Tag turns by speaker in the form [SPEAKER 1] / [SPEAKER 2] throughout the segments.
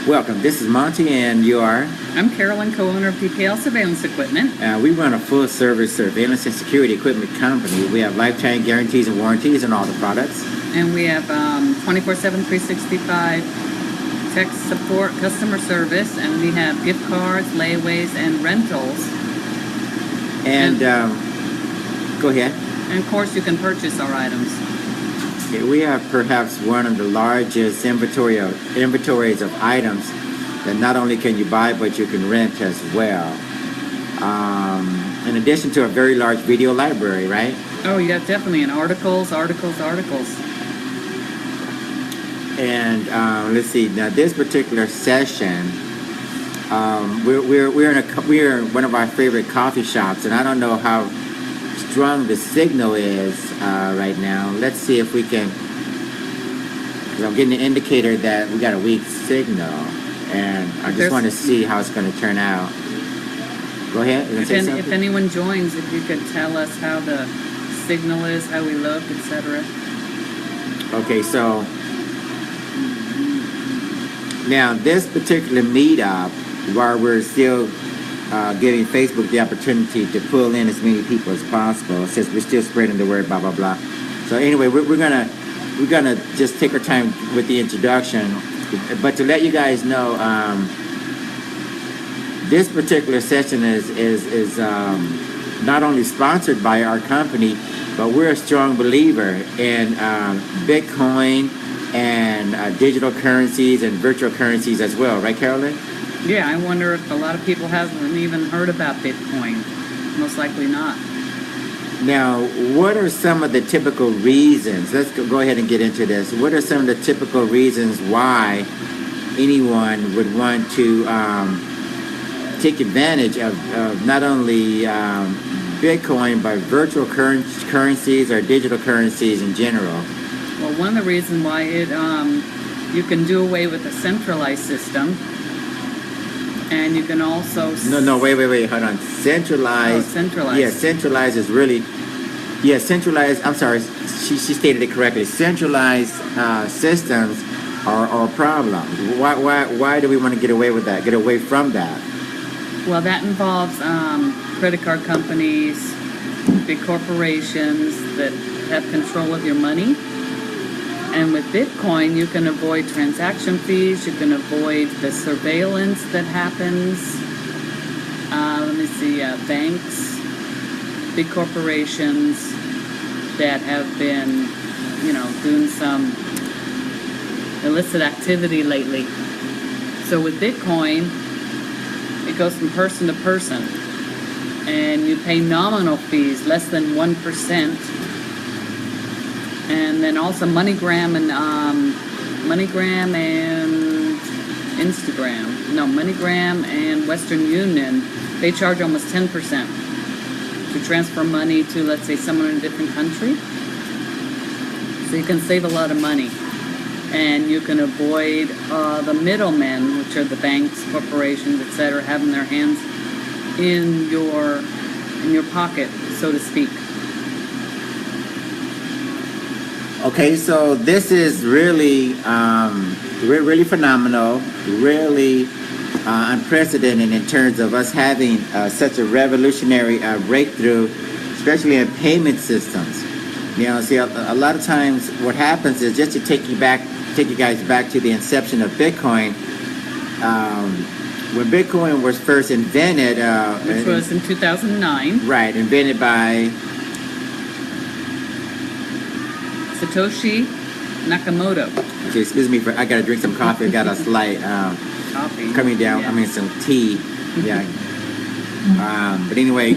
[SPEAKER 1] Welcome. This is Monty, and you are?
[SPEAKER 2] I'm Carolyn, co-owner of DPL Surveillance Equipment.
[SPEAKER 1] We run a full-service surveillance and security equipment company. We have lifetime guarantees and warranties on all the products.
[SPEAKER 2] And we have 24/7, 365 tech support, customer service, and we have gift cards, layaways, and rentals.
[SPEAKER 1] And go ahead.
[SPEAKER 2] And of course, you can purchase our items.
[SPEAKER 1] Okay, we have perhaps one of the largest inventories of items that not only can you buy, but you can rent as well. In addition to a very large video library, right?
[SPEAKER 2] Oh, yeah, definitely. And articles.
[SPEAKER 1] And let's see. Now, this particular session, we're in one of our favorite coffee shops, and I don't know how strong the signal is right now. Let's see if we can. Because I'm getting an indicator that we got a weak signal, and I just want to see how it's going to turn out. Go ahead.
[SPEAKER 2] If anyone joins, if you could tell us how the signal is, how we look, etc.
[SPEAKER 1] Okay, so now this particular meetup, while we're still giving Facebook the opportunity to pull in as many people as possible, since we're still spreading the word, blah blah blah. So anyway, we're gonna just take our time with the introduction, but to let you guys know, this particular session is not only sponsored by our company, but we're a strong believer in Bitcoin and digital currencies and virtual currencies as well, right, Carolyn?
[SPEAKER 2] Yeah, I wonder if a lot of people haven't even heard about Bitcoin. Most likely not.
[SPEAKER 1] Now, what are some of the typical reasons? Let's go ahead and get into this. What are some of the typical reasons why anyone would want to take advantage of not only Bitcoin, but virtual currencies or digital currencies in general?
[SPEAKER 2] Well, one of the reasons why you can do away with a centralized system. And you can also...
[SPEAKER 1] No, wait, hold on. Centralized.
[SPEAKER 2] Oh, centralized.
[SPEAKER 1] Yeah, centralized is really... Yeah, centralized, I'm sorry, she stated it correctly. Centralized systems are problems. Why do we want to get away with that, get away from that?
[SPEAKER 2] Well, that involves credit card companies, big corporations that have control of your money. And with Bitcoin, you can avoid transaction fees. You can avoid the surveillance that happens. Banks, big corporations that have been, doing some illicit activity lately. So with Bitcoin, it goes from person to person, and you pay nominal fees, less than 1%. And then also MoneyGram and MoneyGram and Western Union, they charge almost 10% to transfer money to, let's say, someone in a different country. So you can save a lot of money, and you can avoid the middlemen, which are the banks, corporations, etc., having their hands in your pocket, so to speak.
[SPEAKER 1] Okay, so this is really, really phenomenal, really unprecedented in terms of us having such a revolutionary breakthrough, especially in payment systems. See, a lot of times what happens is, just to take you guys back to the inception of Bitcoin. When Bitcoin was first invented,
[SPEAKER 2] which was in 2009,
[SPEAKER 1] right? Invented by
[SPEAKER 2] Satoshi Nakamoto.
[SPEAKER 1] Okay, excuse me, I gotta drink some coffee. I got a slight
[SPEAKER 2] coffee
[SPEAKER 1] coming down.
[SPEAKER 2] Yeah.
[SPEAKER 1] I mean, some tea. Yeah. But anyway,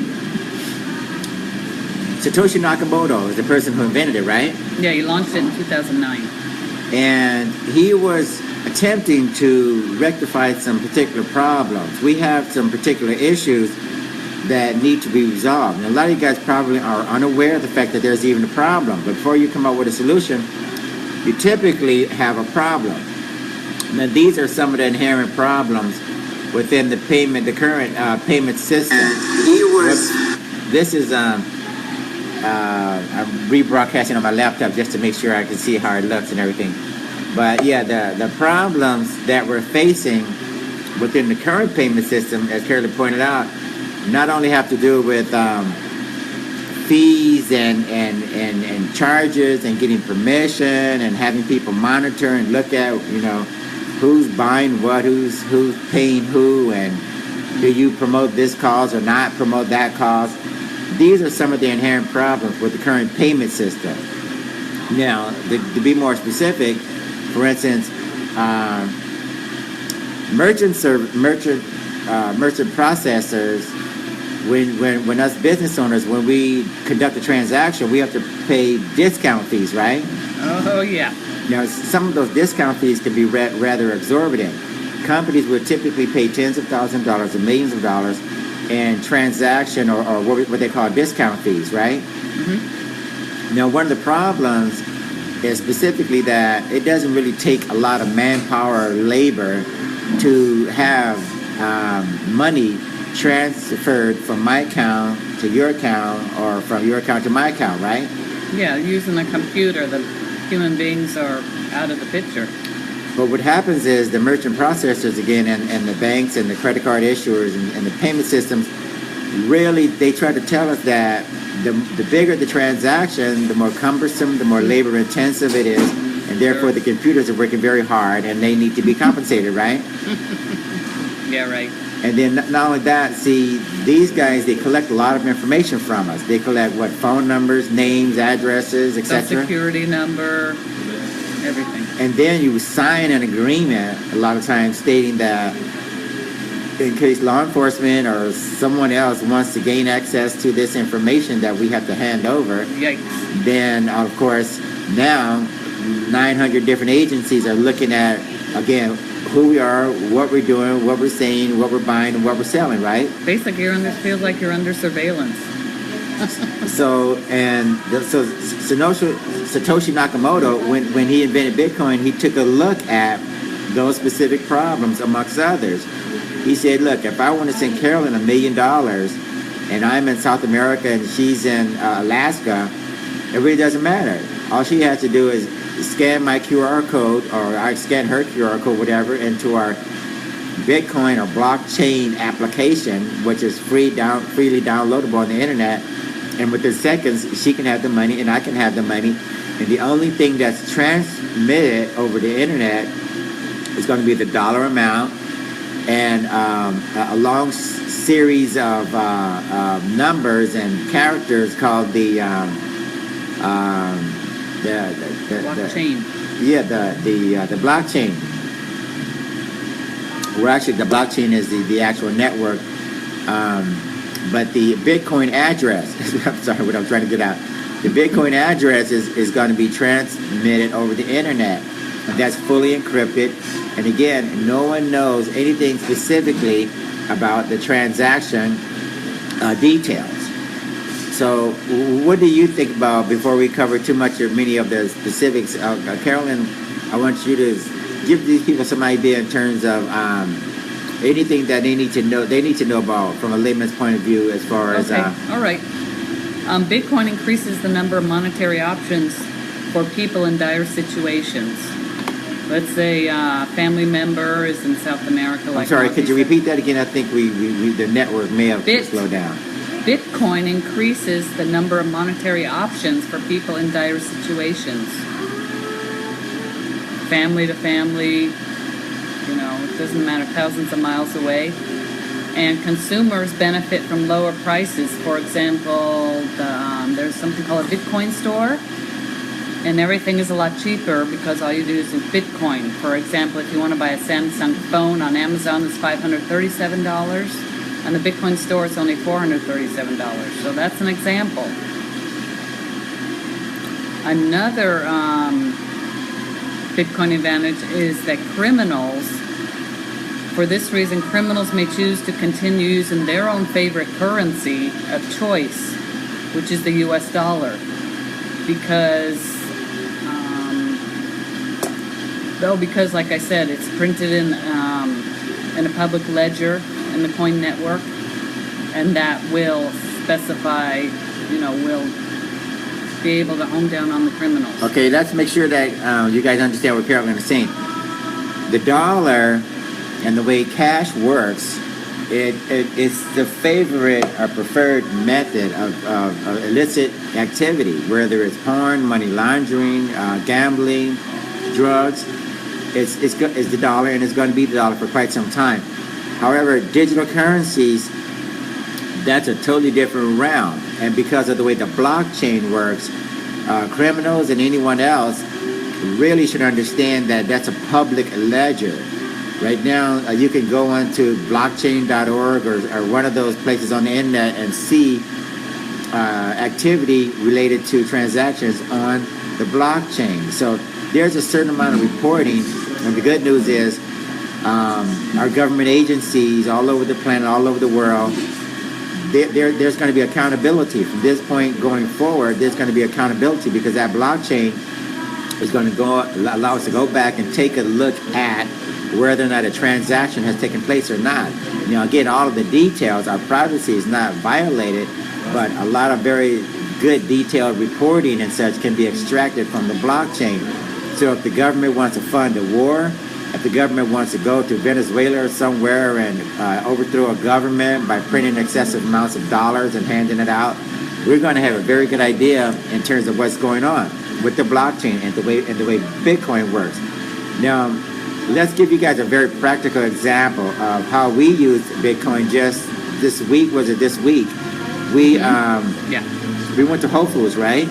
[SPEAKER 1] Satoshi Nakamoto is the person who invented it, right?
[SPEAKER 2] Yeah, he launched it in 2009.
[SPEAKER 1] And he was attempting to rectify some particular problems. We have some particular issues that need to be resolved. And a lot of you guys probably are unaware of the fact that there's even a problem. But before you come up with a solution, you typically have a problem. Now, these are some of the inherent problems within the current payment system. This is I'm rebroadcasting on my laptop just to make sure I can see how it looks and everything. But yeah, the problems that we're facing within the current payment system, as Carolyn pointed out, not only have to do with fees and charges and getting permission and having people monitor and look at, who's buying what, who's paying who, and do you promote this cause or not promote that cause. These are some of the inherent problems with the current payment system. Now, to be more specific, for instance, merchant processors, when us business owners, when we conduct a transaction, we have to pay discount fees, right?
[SPEAKER 2] Oh, yeah.
[SPEAKER 1] Now, some of those discount fees can be rather exorbitant. Companies would typically pay tens of thousands of dollars or millions of dollars in transaction or what they call discount fees, right?
[SPEAKER 2] Mm-hmm.
[SPEAKER 1] Now, one of the problems is specifically that it doesn't really take a lot of manpower or labor to have money transferred from my account to your account or from your account to my account, right?
[SPEAKER 2] Yeah, using a computer, the human beings are out of the picture.
[SPEAKER 1] But what happens is the merchant processors, again, and the banks and the credit card issuers and the payment systems, really, they try to tell us that the bigger the transaction, the more cumbersome, the more labor intensive it is, and therefore the computers are working very hard and they need to be compensated, right?
[SPEAKER 2] Yeah, right.
[SPEAKER 1] And then not only that, see, these guys, they collect a lot of information from us. They collect phone numbers, names, addresses, etc.
[SPEAKER 2] Social security number, everything.
[SPEAKER 1] And then you sign an agreement a lot of times stating that in case law enforcement or someone else wants to gain access to this information that we have to hand over,
[SPEAKER 2] yikes.
[SPEAKER 1] Then of course now 900 different agencies are looking at, again, who we are, what we're doing, what we're saying, what we're buying, and what we're selling, right?
[SPEAKER 2] Basically, feels like you're under surveillance.
[SPEAKER 1] So Satoshi Nakamoto, when he invented Bitcoin, he took a look at those specific problems amongst others. He said, look, if I want to send Carolyn $1 million and I'm in South America and she's in Alaska, it really doesn't matter. All she has to do is scan my QR code, or I scan her QR code, whatever, into our Bitcoin or blockchain application, which is freely downloadable on the internet. And within seconds, she can have the money and I can have the money. And the only thing that's transmitted over the internet is going to be the dollar amount and a long series of numbers and characters called the
[SPEAKER 2] blockchain.
[SPEAKER 1] The blockchain. Well, actually, the blockchain is the actual network. But the Bitcoin address, I'm sorry, what I'm trying to get out. The Bitcoin address is going to be transmitted over the internet. And that's fully encrypted. And again, no one knows anything specifically about the transaction details. So what do you think about, before we cover too much or many of the specifics, Carolyn, I want you to give these people some idea in terms of anything that they need to know about from a layman's point of view as far as...
[SPEAKER 2] All right. Bitcoin increases the number of monetary options for people in dire situations. Let's say a family member is in South America.
[SPEAKER 1] I'm sorry, could you repeat that again? I think the network may have slowed down.
[SPEAKER 2] Bitcoin increases the number of monetary options for people in dire situations. Family to family, it doesn't matter, thousands of miles away. And consumers benefit from lower prices. For example, there's something called a Bitcoin store, and everything is a lot cheaper because all you do is in Bitcoin. For example, if you want to buy a Samsung phone on Amazon, it's $537. On the Bitcoin store, it's only $437. So that's an example. Another Bitcoin advantage is that for this reason, criminals may choose to continue using their own favorite currency of choice, which is the U.S. dollar, because, like I said, it's printed in a public ledger in the coin network, and that will specify, will be able to hone down on the criminals.
[SPEAKER 1] Okay, let's make sure that you guys understand what Carolyn is saying. The dollar and the way cash works, it's the favorite or preferred method of illicit activity, whether it's porn, money laundering, gambling, drugs. It's the dollar, and it's going to be the dollar for quite some time. However, digital currencies, that's a totally different realm. And because of the way the blockchain works, criminals and anyone else really should understand that that's a public ledger. Right now, you can go onto blockchain.org or one of those places on the internet and see activity related to transactions on the blockchain. So there's a certain amount of reporting, and the good news is our government agencies all over the planet, all over the world, there's going to be accountability. From this point going forward, there's going to be accountability because that blockchain is going to allow us to go back and take a look at whether or not a transaction has taken place or not. You know, again, all of the details, our privacy is not violated, but a lot of very good detailed reporting and such can be extracted from the blockchain. So if the government wants to fund a war, if the government wants to go to Venezuela or somewhere and overthrow a government by printing excessive amounts of dollars and handing it out, we're going to have a very good idea in terms of what's going on with the blockchain and the way Bitcoin works. Now, let's give you guys a very practical example of how we used Bitcoin just this week. Was it this week? We went to Whole Foods, right?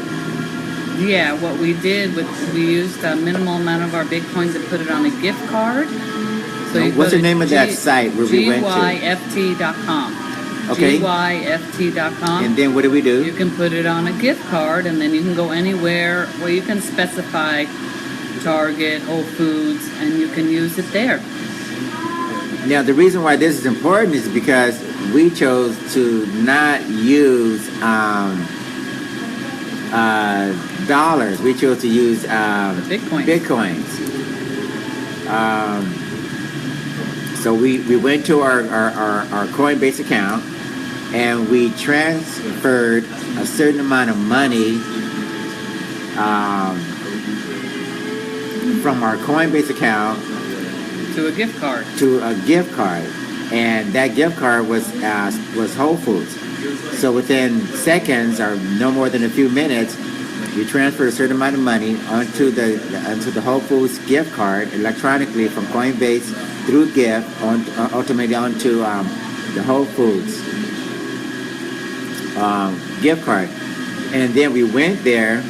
[SPEAKER 2] Yeah, what we did, we used a minimal amount of our Bitcoins and put it on a gift card. So
[SPEAKER 1] what's the name of that site where we went to?
[SPEAKER 2] GYFT.com.
[SPEAKER 1] Okay.
[SPEAKER 2] GYFT.com.
[SPEAKER 1] And then what do we do?
[SPEAKER 2] You can put it on a gift card, and then you can go anywhere where you can specify Target, Whole Foods, and you can use it there.
[SPEAKER 1] Now, the reason why this is important is because we chose to not use dollars. We chose to use Bitcoins. So we went to our Coinbase account and we transferred a certain amount of money from our Coinbase account
[SPEAKER 2] to a gift card.
[SPEAKER 1] And that gift card was Whole Foods. So within seconds, or no more than a few minutes, you transfer a certain amount of money onto the Whole Foods gift card electronically from Coinbase through gift ultimately onto the Whole Foods gift card. And then we went there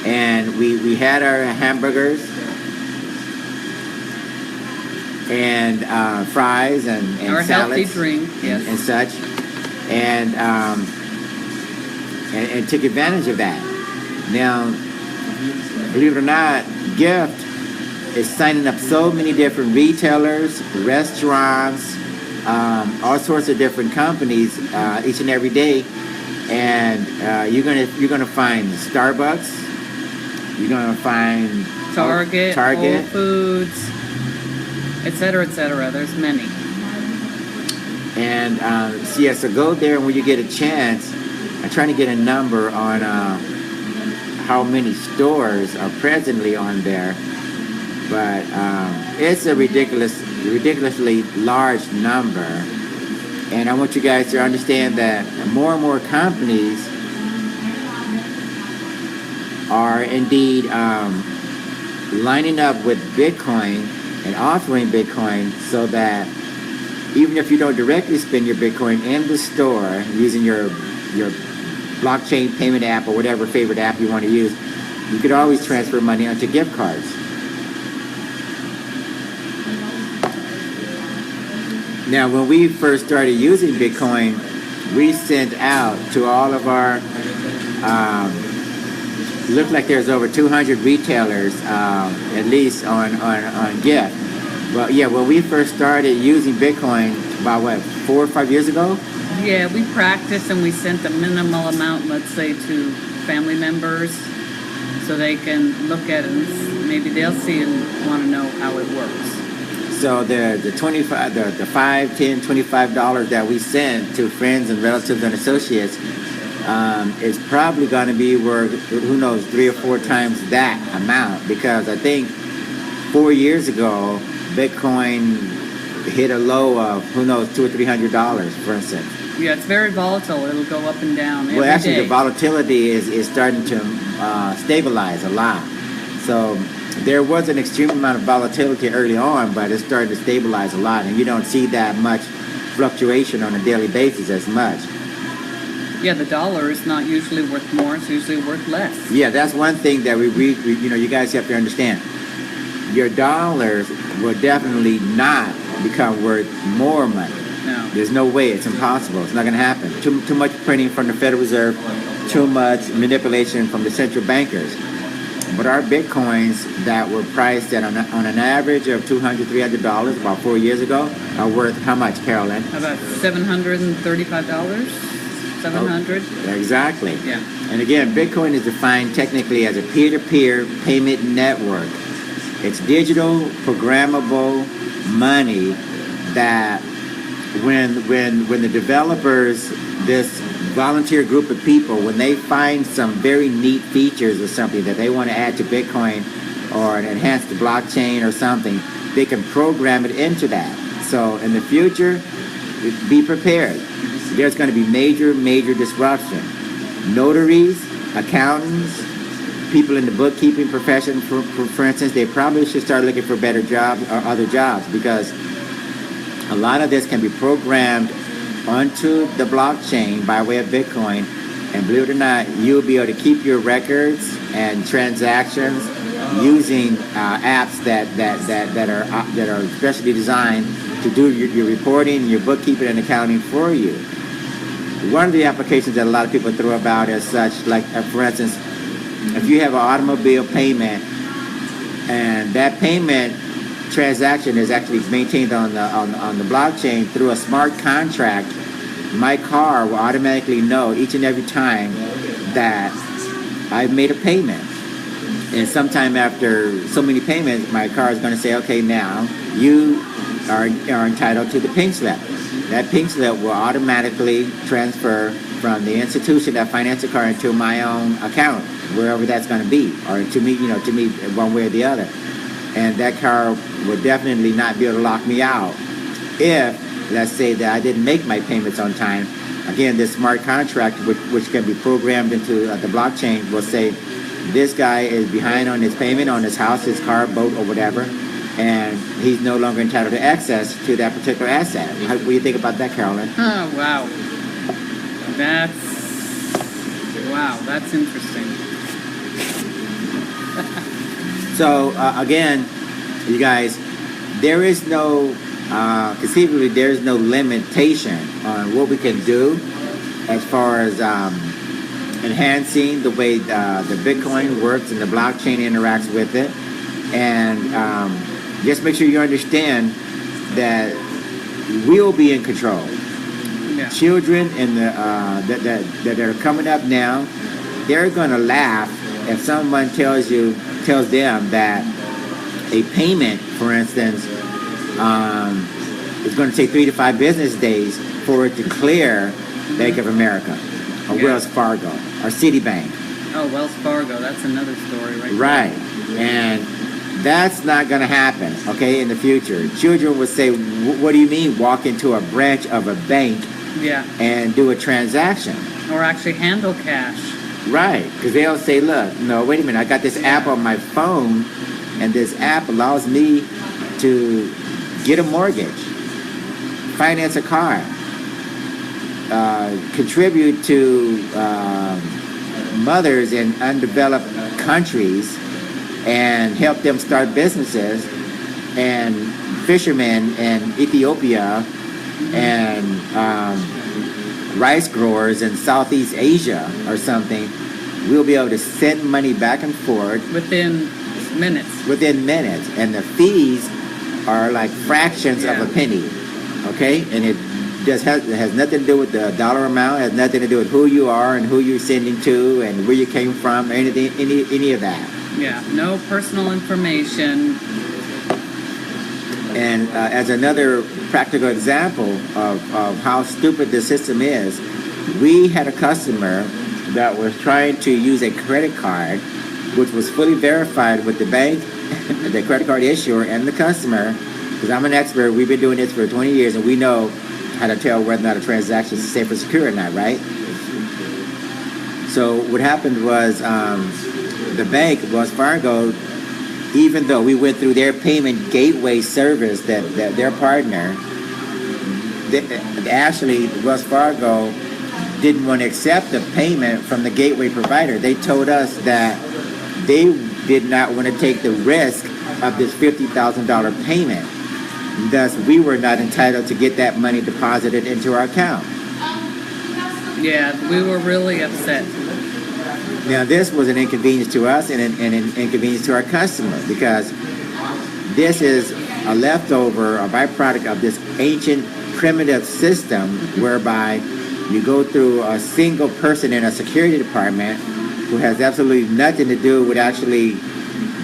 [SPEAKER 1] and we had our hamburgers and fries and
[SPEAKER 2] our
[SPEAKER 1] salads
[SPEAKER 2] healthy drink, yes,
[SPEAKER 1] and such, and took advantage of that. Now, believe it or not, Gift is signing up so many different retailers, restaurants, all sorts of different companies each and every day, and you're gonna find Starbucks, you're gonna find
[SPEAKER 2] Target, Whole Foods, etc., etc. There's many.
[SPEAKER 1] And so go there, and when you get a chance, I'm trying to get a number on how many stores are presently on there, but it's a ridiculously large number. And I want you guys to understand that more and more companies are indeed lining up with Bitcoin and offering Bitcoin, so that even if you don't directly spend your Bitcoin in the store using your blockchain payment app or whatever favorite app you want to use, you could always transfer money onto gift cards. Now, when we first started using Bitcoin, we sent out to all of our looked like there's over 200 retailers at least on Gift. Well, yeah, when we first started using Bitcoin about 4 or 5 years ago.
[SPEAKER 2] Yeah, we practiced and we sent a minimal amount, let's say, to family members so they can look at it and maybe they'll see and want to know how it works.
[SPEAKER 1] So the $5, $10, $25 that we sent to friends and relatives and associates, is probably going to be worth, who knows, 3 or 4 times that amount, because I think 4 years ago, Bitcoin hit a low of, who knows, $200 or $300, for instance.
[SPEAKER 2] Yeah, it's very volatile. It'll go up and down every
[SPEAKER 1] Well, actually,
[SPEAKER 2] day.
[SPEAKER 1] the volatility is starting to stabilize a lot. So there was an extreme amount of volatility early on, but it's starting to stabilize a lot, and you don't see that much fluctuation on a daily basis as much.
[SPEAKER 2] Yeah, the dollar is not usually worth more. It's usually worth less.
[SPEAKER 1] Yeah, that's one thing that we you guys have to understand. Your dollars will definitely not become worth more money.
[SPEAKER 2] No.
[SPEAKER 1] There's no way. It's impossible. It's not going to happen. Too much printing from the Federal Reserve, too much manipulation from the central bankers. But our Bitcoins that were priced at on an average of $200, $300 about 4 years ago are worth how much, Carolyn?
[SPEAKER 2] About $735? 700?
[SPEAKER 1] Exactly.
[SPEAKER 2] Yeah.
[SPEAKER 1] And again, Bitcoin is defined technically as a peer-to-peer payment network. It's digital, programmable money that when the developers, this volunteer group of people, when they find some very neat features or something that they want to add to Bitcoin or enhance the blockchain or something, they can program it into that. So in the future, be prepared. There's going to be major disruption. Notaries, accountants, people in the bookkeeping profession, for instance, they probably should start looking for better jobs or other jobs, because a lot of this can be programmed onto the blockchain by way of Bitcoin, and believe it or not, you'll be able to keep your records and transactions using apps that are specially designed to do your reporting, your bookkeeping, and accounting for you. One of the applications that a lot of people throw about as such, like for instance, if you have an automobile payment and that payment transaction is actually maintained on the blockchain through a smart contract, my car will automatically know each and every time that I've made a payment. And sometime after so many payments, my car is going to say, okay, now you are entitled to the pink slip. That pink slip will automatically transfer from the institution that financed the car into my own account, wherever that's going to be, or to me one way or the other. And that car would definitely not be able to lock me out if, let's say, that I didn't make my payments on time. Again, this smart contract, which can be programmed into the blockchain, will say, this guy is behind on his payment on his house, his car, boat, or whatever, and he's no longer entitled to access to that particular asset. What do you think about that, Carolyn?
[SPEAKER 2] Oh, wow. That's interesting.
[SPEAKER 1] So, again, you guys, there is no, conceivably, there is no limitation on what we can do as far as enhancing the way the Bitcoin works and the blockchain interacts with it. And just make sure you understand that we'll be in control.
[SPEAKER 2] Yeah.
[SPEAKER 1] Children in the that are coming up now, they're going to laugh if someone tells them that a payment, for instance, is going to take 3 to 5 business days for it to clear Bank of America, or Wells Fargo, or Citibank.
[SPEAKER 2] Oh, Wells Fargo, that's another story right there.
[SPEAKER 1] Right. And that's not going to happen, okay, in the future. Children would say, what do you mean walk into a branch of a bank and do a transaction?
[SPEAKER 2] Or actually handle cash.
[SPEAKER 1] Right, because they'll say, look, no, wait a minute, I got this app on my phone, and this app allows me to get a mortgage, finance a car, contribute to mothers in undeveloped countries and help them start businesses, and fishermen in Ethiopia and rice growers in Southeast Asia or something, we'll be able to send money back and forth
[SPEAKER 2] within minutes.
[SPEAKER 1] And the fees are like fractions of a penny, okay? And it has nothing to do with the dollar amount, has nothing to do with who you are and who you're sending to and where you came from, or anything, any of that.
[SPEAKER 2] Yeah, no personal information.
[SPEAKER 1] And as another practical example of how stupid the system is, we had a customer that was trying to use a credit card, which was fully verified with the bank, the credit card issuer, and the customer. Because I'm an expert, we've been doing this for 20 years, and we know how to tell whether or not a transaction is safe or secure or not, right? So what happened was the bank, Wells Fargo, even though we went through their payment gateway service, that their partner, actually Wells Fargo didn't want to accept the payment from the gateway provider. They told us that they did not want to take the risk of this $50,000 payment. Thus, we were not entitled to get that money deposited into our account.
[SPEAKER 2] Yeah, we were really upset.
[SPEAKER 1] Now, this was an inconvenience to us and an inconvenience to our customer, because this is a leftover, a byproduct of this ancient primitive system whereby you go through a single person in a security department who has absolutely nothing to do with actually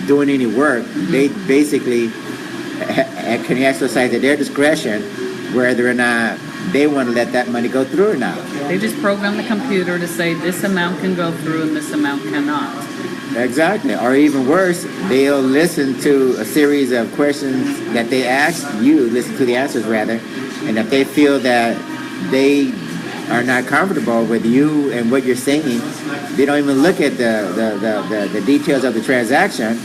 [SPEAKER 1] doing any work. They basically can exercise at their discretion whether or not they want to let that money go through or not.
[SPEAKER 2] They just program the computer to say this amount can go through and this amount cannot.
[SPEAKER 1] Exactly. Or even worse, they'll listen to a series of questions that they ask you, listen to the answers rather, and if they feel that they are not comfortable with you and what you're saying, they don't even look at the details of the transaction.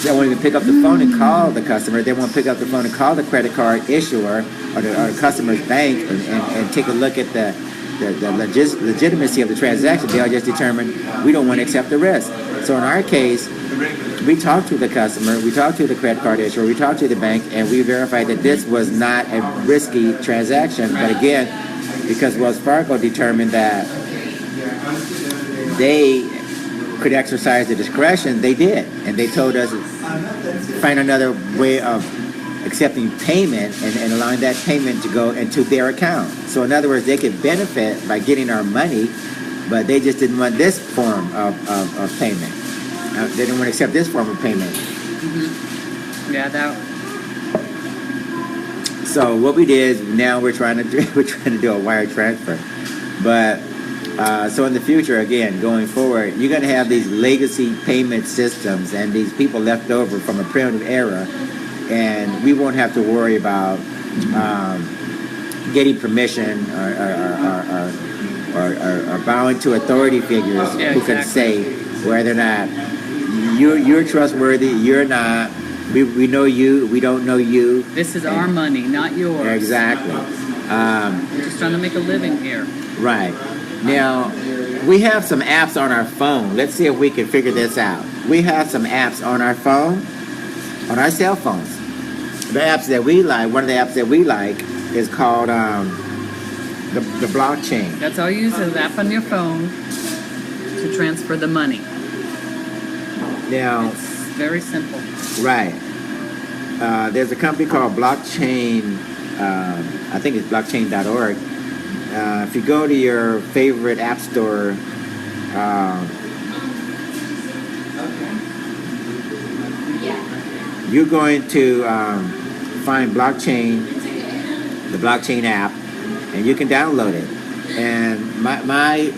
[SPEAKER 1] They won't even pick up the phone and call the customer. They won't pick up the phone and call the credit card issuer or the customer's bank and take a look at the legitimacy of the transaction. They'll just determine we don't want to accept the risk. So in our case, we talked to the customer, we talked to the credit card issuer, we talked to the bank, and we verified that this was not a risky transaction. But again, because Wells Fargo determined that they could exercise the discretion, they did. And they told us find another way of accepting payment and allowing that payment to go into their account. So in other words, they could benefit by getting our money, but they just didn't want this form of payment. They didn't want to accept this form of payment.
[SPEAKER 2] Mm-hmm. Yeah, that.
[SPEAKER 1] So what we did is now we're trying to do a wire transfer, but so in the future, again, going forward, you're going to have these legacy payment systems and these people left over from a primitive era, and we won't have to worry about getting permission or bowing to authority figures who can say whether or not you're trustworthy, you're not. We know you, we don't know you.
[SPEAKER 2] This is our money, not yours.
[SPEAKER 1] Exactly.
[SPEAKER 2] We're just trying to make a living here.
[SPEAKER 1] Right. Now, we have some apps on our phone. Let's see if we can figure this out. We have some apps on our phone, on our cell phones. The apps that we like, one of the apps that we like is called the blockchain.
[SPEAKER 2] That's all you use, is an app on your phone to transfer the money.
[SPEAKER 1] Now,
[SPEAKER 2] it's very simple.
[SPEAKER 1] Right. There's a company called Blockchain, I think it's blockchain.org. If you go to your favorite app store, you're going to find blockchain, the blockchain app, and you can download it. And my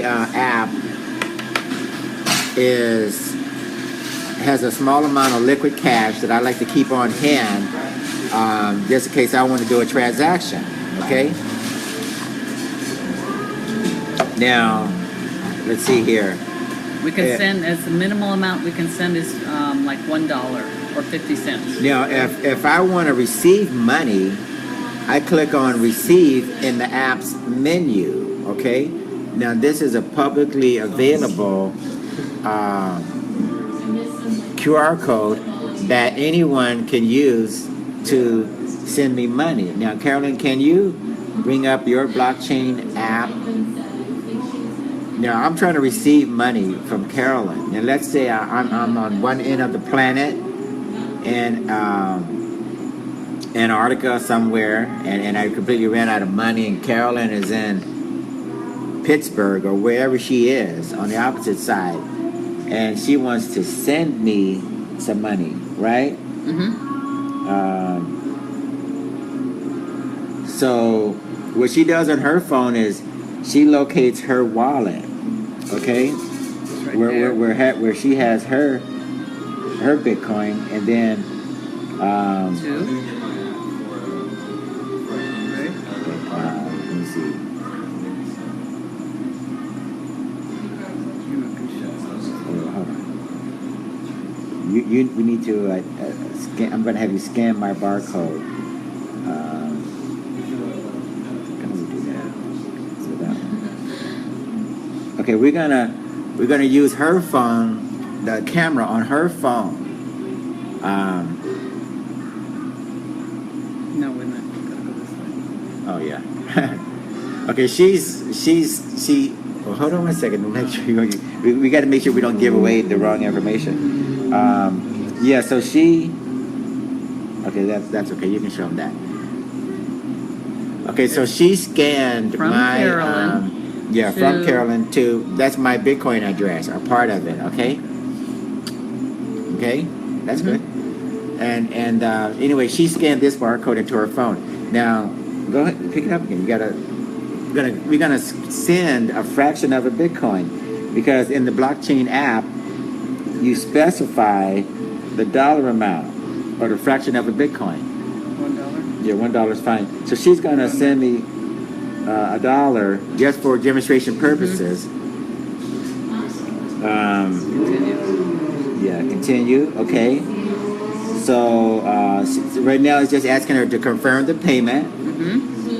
[SPEAKER 1] app has a small amount of liquid cash that I like to keep on hand, just in case I want to do a transaction. Okay. Now, let's see here.
[SPEAKER 2] We can send, as the minimal amount we can send is like $1 or 50 cents.
[SPEAKER 1] Now, if I want to receive money, I click on receive in the app's menu. Okay. Now, this is a publicly available QR code that anyone can use to send me money. Now, Carolyn, can you bring up your blockchain app? Now, I'm trying to receive money from Carolyn. Now, let's say I'm on one end of the planet in Antarctica somewhere, and I completely ran out of money, and Carolyn is in Pittsburgh or wherever she is on the opposite side, and she wants to send me some money, right?
[SPEAKER 2] Mm-hmm.
[SPEAKER 1] So what she does on her phone is she locates her wallet, okay,
[SPEAKER 2] It's right
[SPEAKER 1] where she has her Bitcoin, and then
[SPEAKER 2] Two.
[SPEAKER 1] let me see. Hold on. We need to scan. I'm going to have you scan my barcode. How do we do that? So that one. Okay, we're gonna use her phone, the camera on her phone.
[SPEAKER 2] No, wait a minute. Gotta go this way.
[SPEAKER 1] Oh yeah. Okay, she. Well, hold on one second. Make sure we got to make sure we don't give away the wrong information. Yeah. So she. Okay, that's okay. You can show them that. Okay, so she scanned
[SPEAKER 2] From
[SPEAKER 1] my
[SPEAKER 2] Carolyn
[SPEAKER 1] from
[SPEAKER 2] to-
[SPEAKER 1] Carolyn to that's my Bitcoin address or part of it. Okay. Okay, that's good. And anyway, she scanned this barcode into her phone. Now, go ahead, pick it up again. We're gonna send a fraction of a Bitcoin because in the blockchain app, you specify the dollar amount or the fraction of a Bitcoin.
[SPEAKER 2] $1.
[SPEAKER 1] Yeah, $1 is fine. So she's gonna send me $1 just for demonstration purposes.
[SPEAKER 2] Continue.
[SPEAKER 1] Yeah, continue. Okay. So right now it's just asking her to confirm the payment.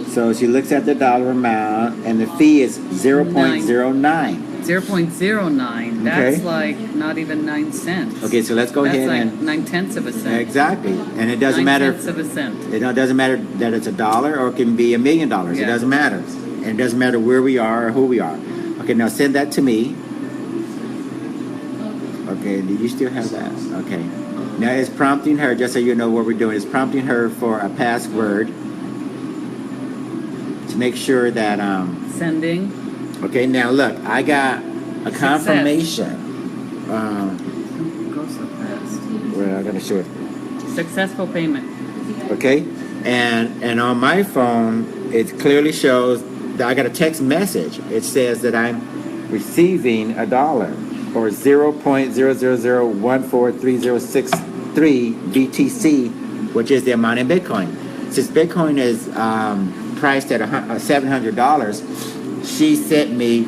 [SPEAKER 1] So she looks at the dollar amount, and the fee is 0.09.
[SPEAKER 2] 0.09. That's
[SPEAKER 1] Okay.
[SPEAKER 2] like not even 9 cents.
[SPEAKER 1] Okay, so let's go
[SPEAKER 2] That's
[SPEAKER 1] ahead
[SPEAKER 2] like
[SPEAKER 1] and
[SPEAKER 2] 9/10 of a cent.
[SPEAKER 1] exactly, and it doesn't matter.
[SPEAKER 2] 9/10 of a cent.
[SPEAKER 1] It doesn't matter that it's $1 or it can be $1 million. It
[SPEAKER 2] Yeah.
[SPEAKER 1] doesn't matter, and it doesn't matter where we are or who we are. Okay, now send that to me. Okay, do you still have that? Okay. Now it's prompting her, just so you know what we're doing, it's prompting her for a password to make sure that,
[SPEAKER 2] Sending.
[SPEAKER 1] okay, now look, I got a confirmation.
[SPEAKER 2] Go so fast.
[SPEAKER 1] Well, I'm going to show it.
[SPEAKER 2] Successful payment.
[SPEAKER 1] Okay, and on my phone, it clearly shows that I got a text message. It says that I'm receiving $1 or 0.000143063 BTC, which is the amount in Bitcoin. Since Bitcoin is priced at $700, she sent me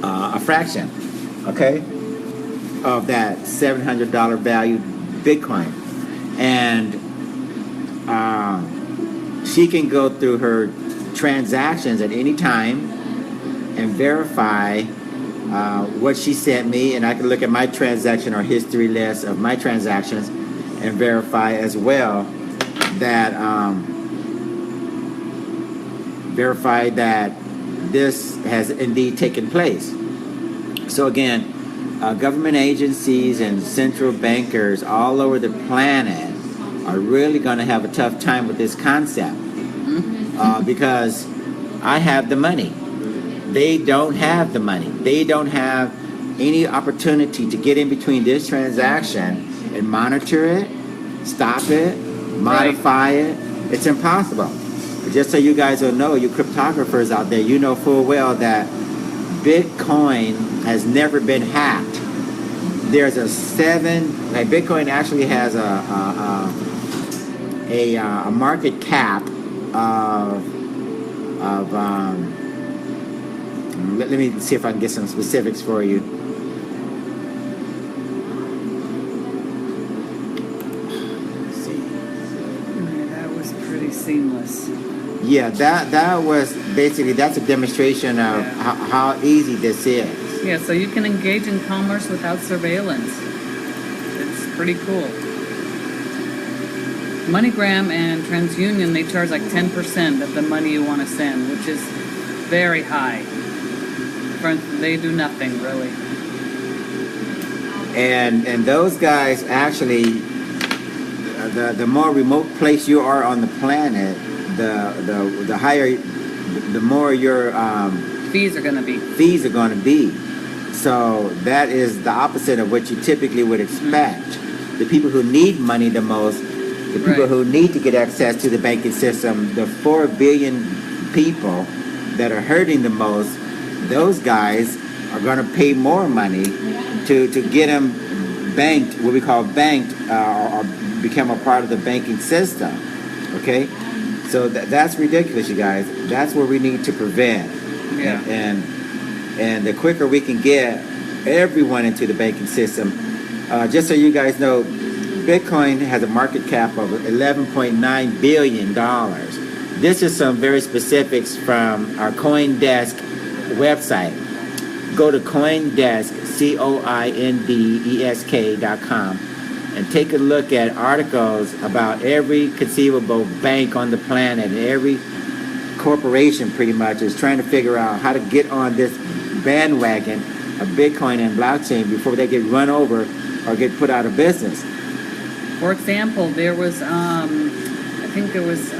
[SPEAKER 1] a fraction, okay, of that $700 value Bitcoin, and she can go through her transactions at any time and verify what she sent me, and I can look at my transaction or history list of my transactions and verify as well that this has indeed taken place. So again, government agencies and central bankers all over the planet are really going to have a tough time with this concept because I have the money. They don't have the money. They don't have any opportunity to get in between this transaction and monitor it, stop it, modify it. It's impossible. But just so you guys will know, you cryptographers out there, you know full well that Bitcoin has never been hacked. There's Bitcoin actually has a market cap of let me see if I can get some specifics for you. Let's see.
[SPEAKER 2] That was pretty seamless.
[SPEAKER 1] Yeah, that was basically, that's a demonstration of how easy this is.
[SPEAKER 2] Yeah, so you can engage in commerce without surveillance. It's pretty cool. MoneyGram and TransUnion, they charge like 10% of the money you want to send, which is very high. They do nothing, really.
[SPEAKER 1] And those guys actually, the more remote place you are on the planet, the higher, the more your
[SPEAKER 2] Fees are going to be.
[SPEAKER 1] fees are going to be. So that is the opposite of what you typically would expect. The people who need money the most, the people
[SPEAKER 2] Right.
[SPEAKER 1] who need to get access to the banking system, the 4 billion people that are hurting the most, those guys are going to pay more money to get them banked, what we call banked, or become a part of the banking system. Okay? So that's ridiculous, you guys. That's what we need to prevent.
[SPEAKER 2] Yeah.
[SPEAKER 1] And the quicker we can get everyone into the banking system, just so you guys know, Bitcoin has a market cap of $11.9 billion. This is some very specifics from our CoinDesk website. Go to CoinDesk, CoinDesk.com, and take a look at articles about every conceivable bank on the planet. And every corporation pretty much is trying to figure out how to get on this bandwagon of Bitcoin and blockchain before they get run over or get put out of business.
[SPEAKER 2] For example, there was, I think there was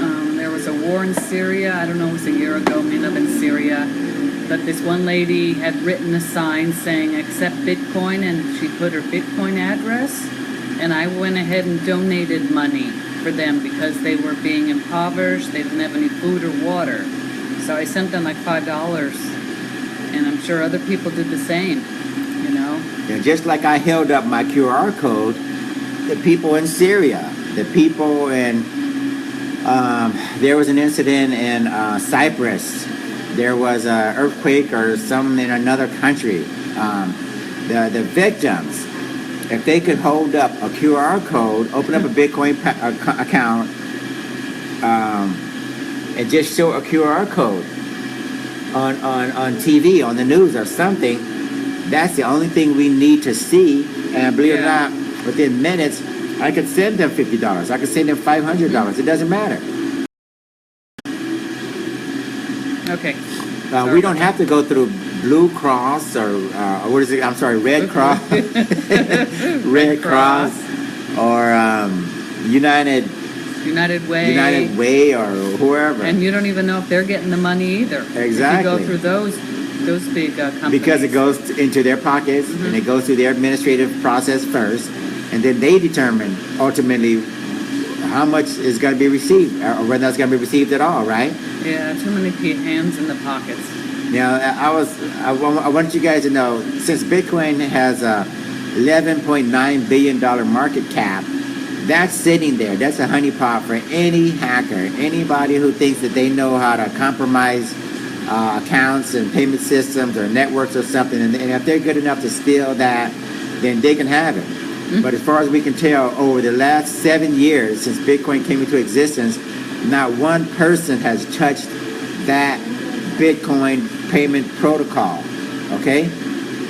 [SPEAKER 2] a war in Syria. I don't know, it was a year ago, may not have been Syria. But this one lady had written a sign saying, accept Bitcoin, and she put her Bitcoin address. And I went ahead and donated money for them because they were being impoverished. They didn't have any food or water. So I sent them like $5. And I'm sure other people did the same, you know.
[SPEAKER 1] And just like I held up my QR code, the people in Syria, the people in, there was an incident in Cyprus. There was an earthquake or something in another country. The victims, if they could hold up a QR code, open up a Bitcoin account, and just show a QR code on TV, on the news or something, that's the only thing we need to see. And believe it or not, within minutes, I could send them $50. I could send them $500. It doesn't matter.
[SPEAKER 2] Okay.
[SPEAKER 1] We don't have to go through Blue Cross or what is it? I'm sorry, Red Cross, Red Cross, or United Way, or whoever.
[SPEAKER 2] And you don't even know if they're getting the money either.
[SPEAKER 1] Exactly.
[SPEAKER 2] If you go through those big companies.
[SPEAKER 1] Because it goes into their pockets, and it goes through their administrative process first, and then they determine ultimately how much is going to be received, or whether it's going to be received at all, right?
[SPEAKER 2] Yeah, too many hands in the pockets.
[SPEAKER 1] Now, I want you guys to know, since Bitcoin has a $11.9 billion market cap, that's sitting there. That's a honeypot for any hacker, anybody who thinks that they know how to compromise accounts and payment systems or networks or something. And if they're good enough to steal that, then they can have it. But as far as we can tell, over the last 7 years since Bitcoin came into existence, not one person has touched that Bitcoin payment protocol. Okay?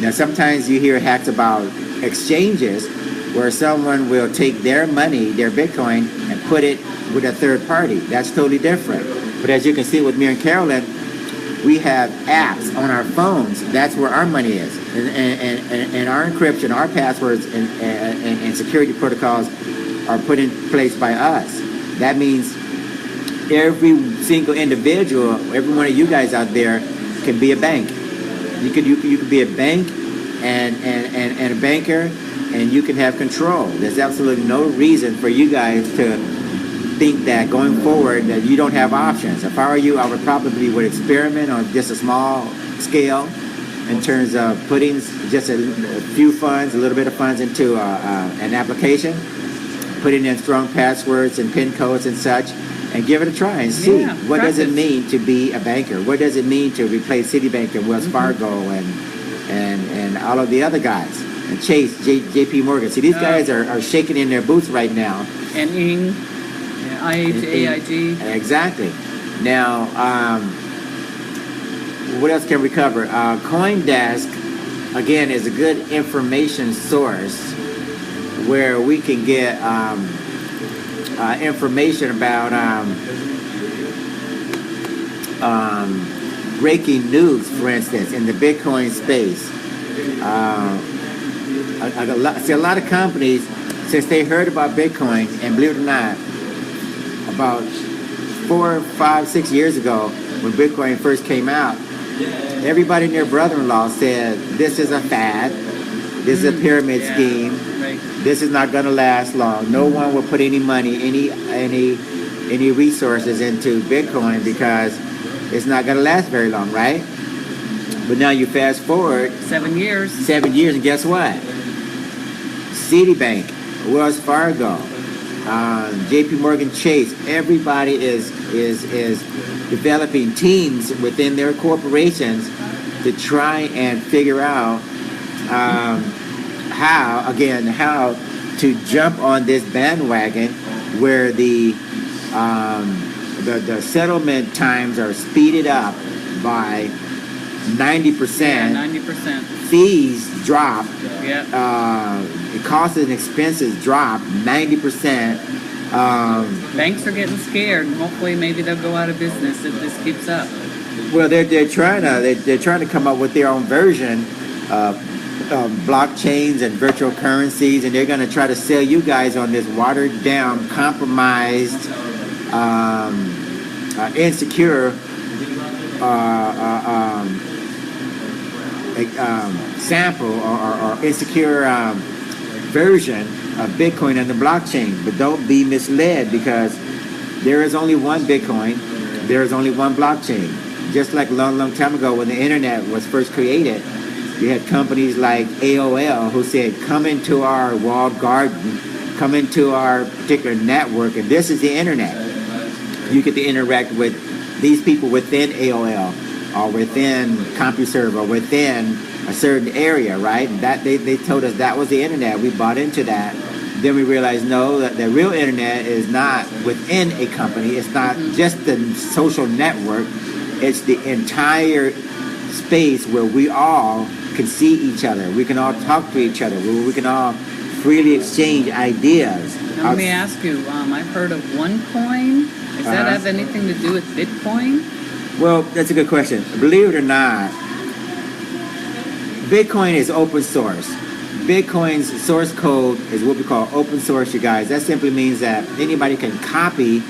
[SPEAKER 1] Now, sometimes you hear hacks about exchanges where someone will take their money, their Bitcoin, and put it with a third party. That's totally different. But as you can see with me and Carolyn, we have apps on our phones. That's where our money is. And our encryption, our passwords, and security protocols are put in place by us. That means every single individual, every one of you guys out there can be a bank. You could be a bank and a banker, and you can have control. There's absolutely no reason for you guys to think that going forward that you don't have options. If I were you, I would probably experiment on just a small scale in terms of putting just a few funds, a little bit of funds into an application, putting in strong passwords and PIN codes and such, and give it a try and see what does it mean to be a banker. What does it mean to replace Citibank and Wells Fargo and all of the other guys, and Chase, JP Morgan. See, these guys are shaking in their boots right now.
[SPEAKER 2] And AIG.
[SPEAKER 1] Exactly. Now, what else can we cover? CoinDesk, again, is a good information source where we can get information about breaking news, for instance, in the Bitcoin space. A lot of companies, since they heard about Bitcoin, and believe it or not, about 4, 5, 6 years ago, when Bitcoin first came out, everybody and their brother-in-law said, this is a fad, this is a pyramid scheme, This is not going to last long. No one will put any money, any resources into Bitcoin because it's not going to last very long, right? But now you fast forward
[SPEAKER 2] 7 years.
[SPEAKER 1] 7 years, and guess what? Citibank, Wells Fargo, J.P. Morgan Chase, everybody is developing teams within their corporations to try and figure out how to jump on this bandwagon where the settlement times are speeded up by 90%.
[SPEAKER 2] Yeah, 90%.
[SPEAKER 1] Fees drop.
[SPEAKER 2] Yeah.
[SPEAKER 1] Costs and expenses drop 90%.
[SPEAKER 2] Banks are getting scared, and hopefully maybe they'll go out of business if this keeps up.
[SPEAKER 1] Well, they're trying to come up with their own version of blockchains and virtual currencies, and they're going to try to sell you guys on this watered down, compromised, insecure sample or insecure version of Bitcoin and the blockchain. But don't be misled, because there is only one Bitcoin, there is only one blockchain. Just like a long time ago when the internet was first created, you had companies like AOL who said, come into our walled garden, come into our particular network, and this is the internet. You get to interact with these people within AOL or within CompuServe or within a certain area, right? And that they told us that was the internet. We bought into that. Then we realized, no, that the real internet is not within a company. It's not just the social network. It's the entire space where we all can see each other. We can all talk to each other. Where we can all freely exchange ideas.
[SPEAKER 2] Now, let me ask you, I've heard of OneCoin. Does that have anything to do with Bitcoin?
[SPEAKER 1] Well, that's a good question. Believe it or not, Bitcoin is open source. Bitcoin's source code is what we call open source, you guys. That simply means that anybody can copy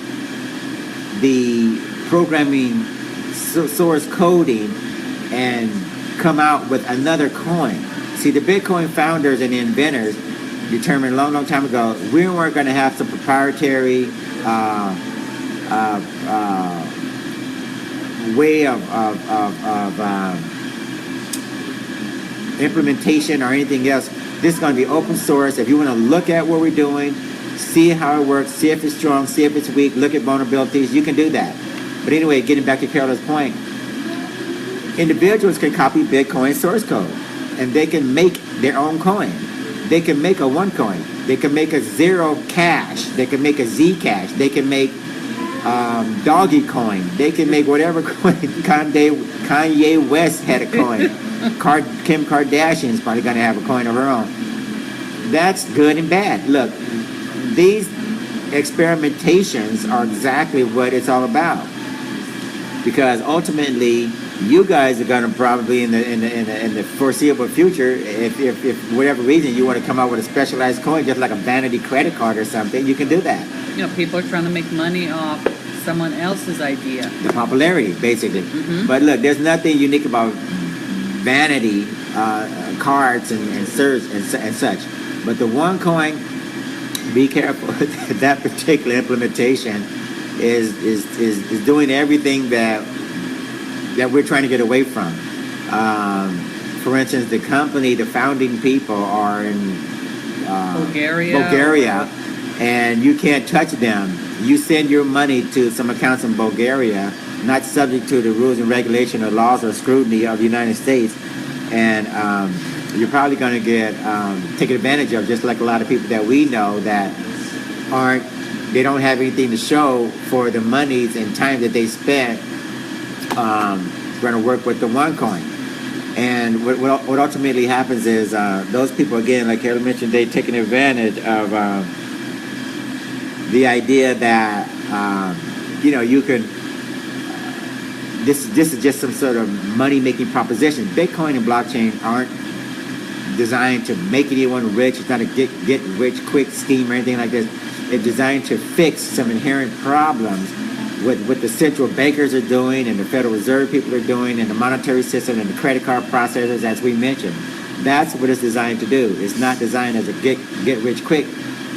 [SPEAKER 1] the programming source coding and come out with another coin. See, the Bitcoin founders and the inventors determined a long time ago we weren't going to have some proprietary way of implementation or anything else. This is going to be open source. If you want to look at what we're doing, see how it works, see if it's strong, see if it's weak, look at vulnerabilities, you can do that. But anyway, getting back to Carola's point, individuals can copy Bitcoin source code and they can make their own coin. They can make a OneCoin. They can make a Zero Cash. They can make a Zcash. They can make Doggy Coin. They can make whatever coin. Kanye West had a coin. Kim Kardashian's probably going to have a coin of her own. That's good and bad. Look, these experimentations are exactly what it's all about. Because ultimately, you guys are going to probably in the foreseeable future, if whatever reason you want to come out with a specialized coin, just like a vanity credit card or something, you can do that.
[SPEAKER 2] You know, people are trying to make money off someone else's idea.
[SPEAKER 1] The popularity, basically.
[SPEAKER 2] Mm-hmm.
[SPEAKER 1] But look, there's nothing unique about vanity cards and such. But the OneCoin, be careful. That particular implementation is doing everything that we're trying to get away from. For instance, the company, the founding people are in Bulgaria, and you can't touch them. You send your money to some accounts in Bulgaria, not subject to the rules and regulation or laws or scrutiny of the United States, and you're probably going to get taken advantage of, just like a lot of people that we know that they don't have anything to show for the monies and time that they spent going to work with the OneCoin. And what ultimately happens is those people, again, like Carol mentioned, they're taking advantage of the idea that you can. This is just some sort of money-making proposition. Bitcoin and blockchain aren't designed to make anyone rich. It's not a get-rich-quick scheme or anything like this. It's designed to fix some inherent problems with what the central bankers are doing and the Federal Reserve people are doing and the monetary system and the credit card processors, as we mentioned. That's what it's designed to do. It's not designed as a get rich quick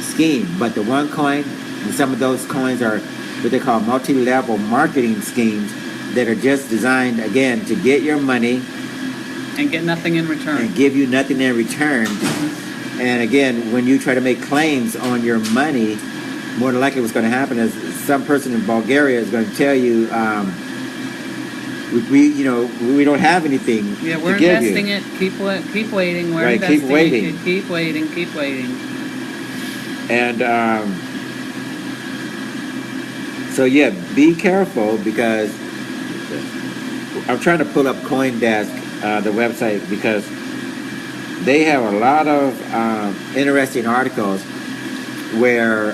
[SPEAKER 1] scheme. But the OneCoin and some of those coins are what they call multi-level marketing schemes that are just designed, again, to get your money
[SPEAKER 2] and get nothing in return.
[SPEAKER 1] And give you nothing in return. And again, when you try to make claims on your money, more than likely what's going to happen is some person in Bulgaria is going to tell you, we don't have anything
[SPEAKER 2] Yeah, we're
[SPEAKER 1] to give
[SPEAKER 2] investing
[SPEAKER 1] you.
[SPEAKER 2] it. Keep waiting. We're
[SPEAKER 1] Right,
[SPEAKER 2] investing
[SPEAKER 1] keep waiting.
[SPEAKER 2] it. Keep waiting. Keep waiting.
[SPEAKER 1] And so yeah, be careful, because I'm trying to pull up CoinDesk, the website, because they have a lot of interesting articles where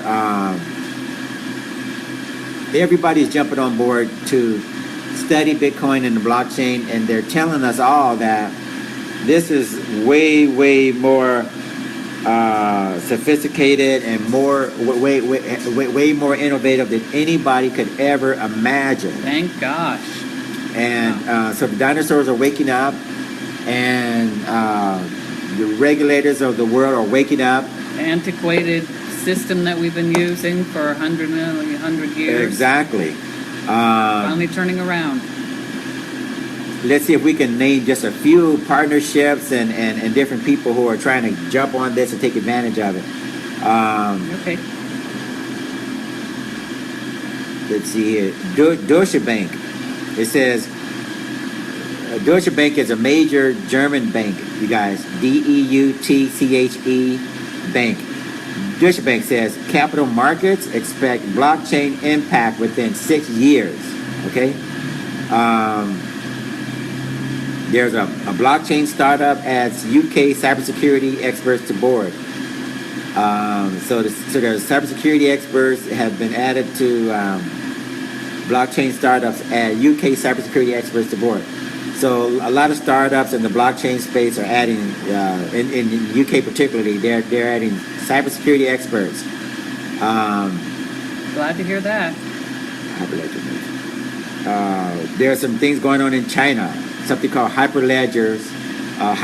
[SPEAKER 1] everybody's jumping on board to study Bitcoin and the blockchain, and they're telling us all that this is way more sophisticated and way more innovative than anybody could ever imagine.
[SPEAKER 2] Thank gosh.
[SPEAKER 1] And so the dinosaurs are waking up, and the regulators of the world are waking up.
[SPEAKER 2] The antiquated system that we've been using for 100 years.
[SPEAKER 1] Exactly.
[SPEAKER 2] Finally turning around.
[SPEAKER 1] Let's see if we can name just a few partnerships and different people who are trying to jump on this and take advantage of it.
[SPEAKER 2] Okay.
[SPEAKER 1] Let's see here. Deutsche Bank. It says Deutsche Bank is a major German bank, you guys. DEUTCHE Bank. Deutsche Bank says capital markets expect blockchain impact within 6 years. Okay. There's a blockchain startup adds UK cybersecurity experts to board. So there's cybersecurity experts have been added to blockchain startups, add UK cybersecurity experts to board. So a lot of startups in the blockchain space are adding, in UK particularly, they're adding cybersecurity experts.
[SPEAKER 2] Glad to hear that.
[SPEAKER 1] There are some things going on in China. Something called Hyperledger, a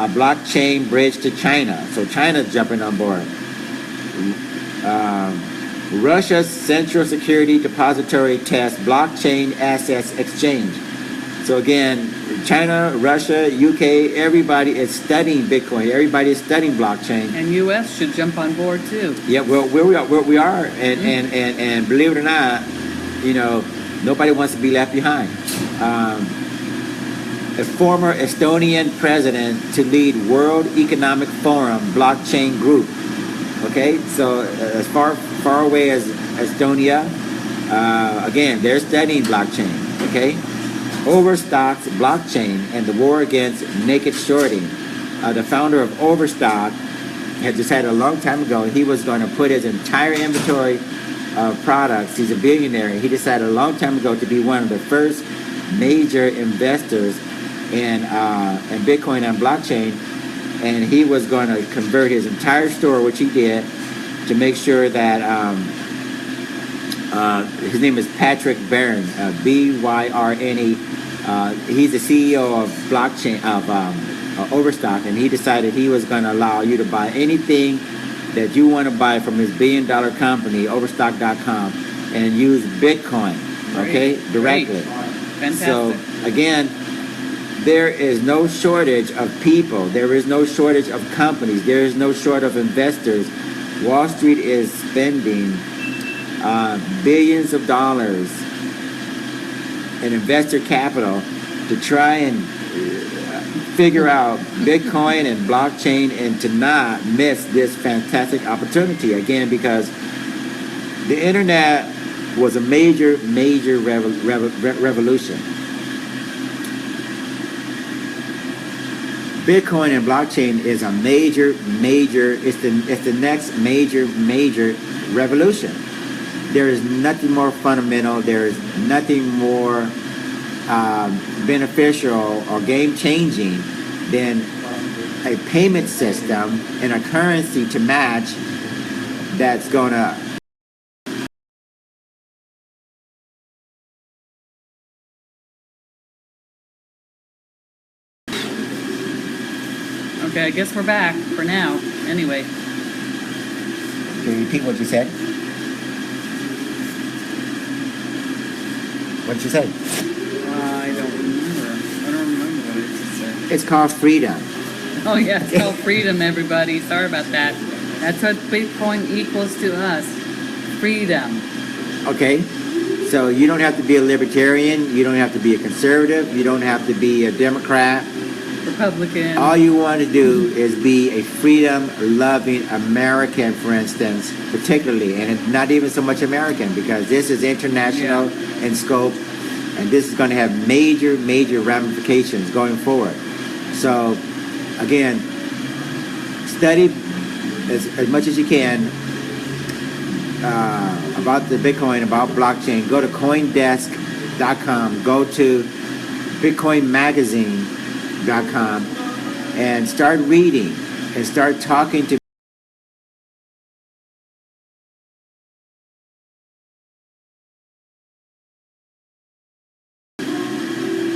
[SPEAKER 1] blockchain bridge to China. So China's jumping on board. Russia's Central Security Depository tests blockchain assets exchange. So again, China, Russia, UK, everybody is studying Bitcoin. Everybody is studying blockchain.
[SPEAKER 2] And U.S. should jump on board too.
[SPEAKER 1] Yeah, well, where we are, and believe it or not, nobody wants to be left behind. A former Estonian president to lead World Economic Forum blockchain group. Okay, so as far away as Estonia, again, they're studying blockchain. Okay, Overstock's blockchain and the war against naked shorting. The founder of Overstock had decided a long time ago he was going to put his entire inventory of products. He's a billionaire. He decided a long time ago to be one of the first major investors in Bitcoin and blockchain, and he was going to convert his entire store, which he did, to make sure that his name is Patrick Byrne, Byrne. He's the CEO of blockchain of Overstock, and he decided he was going to allow you to buy anything that you want to buy from his billion-dollar company, Overstock.com, and use Bitcoin, okay, directly.
[SPEAKER 2] Fantastic.
[SPEAKER 1] So again, there is no shortage of people. There is no shortage of companies. There is no shortage of investors. Wall Street is spending billions of dollars in investor capital to try and figure out Bitcoin and blockchain and to not miss this fantastic opportunity. Again, because the internet was a major revolution. Bitcoin and blockchain is a major, it's the next major revolution. There is nothing more fundamental, there is nothing more beneficial or game-changing than a payment system and a currency to match that's gonna
[SPEAKER 2] guess we're back for now. Anyway,
[SPEAKER 1] Can you repeat what you said? What did you say?
[SPEAKER 2] I don't remember what it just said.
[SPEAKER 1] It's called freedom.
[SPEAKER 2] Oh yeah, it's called freedom, everybody. Sorry about that. That's what Bitcoin equals to us. Freedom.
[SPEAKER 1] Okay? So you don't have to be a libertarian. You don't have to be a conservative. You don't have to be a Democrat.
[SPEAKER 2] Republican.
[SPEAKER 1] All you want to do is be a freedom-loving American, for instance, particularly, and not even so much American, because this is international in scope, and this is going to have major, major ramifications going forward. So, again, study as much as you can about the Bitcoin, about blockchain. Go to CoinDesk.com. Go to BitcoinMagazine.com and start reading and start talking to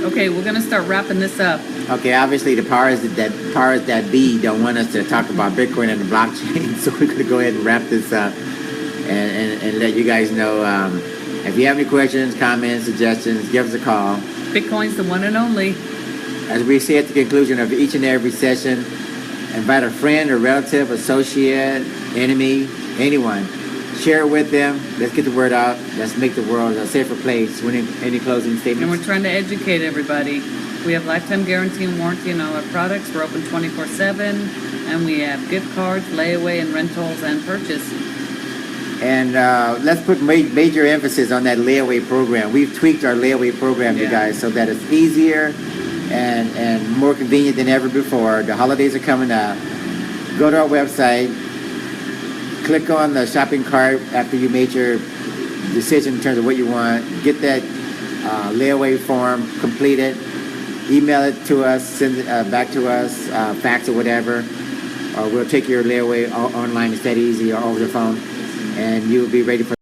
[SPEAKER 2] Okay, we're gonna start wrapping this up.
[SPEAKER 1] Okay, obviously the powers that be don't want us to talk about Bitcoin and the blockchain, so we're going to go ahead and wrap this up and let you guys know. If you have any questions, comments, suggestions, give us a call.
[SPEAKER 2] Bitcoin's the one and only.
[SPEAKER 1] As we say at the conclusion of each and every session, invite a friend, a relative, associate, enemy, anyone. Share it with them. Let's get the word out. Let's make the world a safer place. Any closing statements?
[SPEAKER 2] And we're trying to educate everybody. We have lifetime guarantee and warranty on all our products. We're open 24/7, and we have gift cards, layaway, and rentals and purchase.
[SPEAKER 1] And let's put major emphasis on that layaway program. We've tweaked our layaway program, you guys, so that it's easier and more convenient than ever before. The holidays are coming up. Go to our website. Click on the shopping cart after you made your decision in terms of what you want. Get that layaway form completed. Email it to us, send it back to us, fax or whatever. Or we'll take your layaway online. It's that easy, or over the phone. And you'll be ready for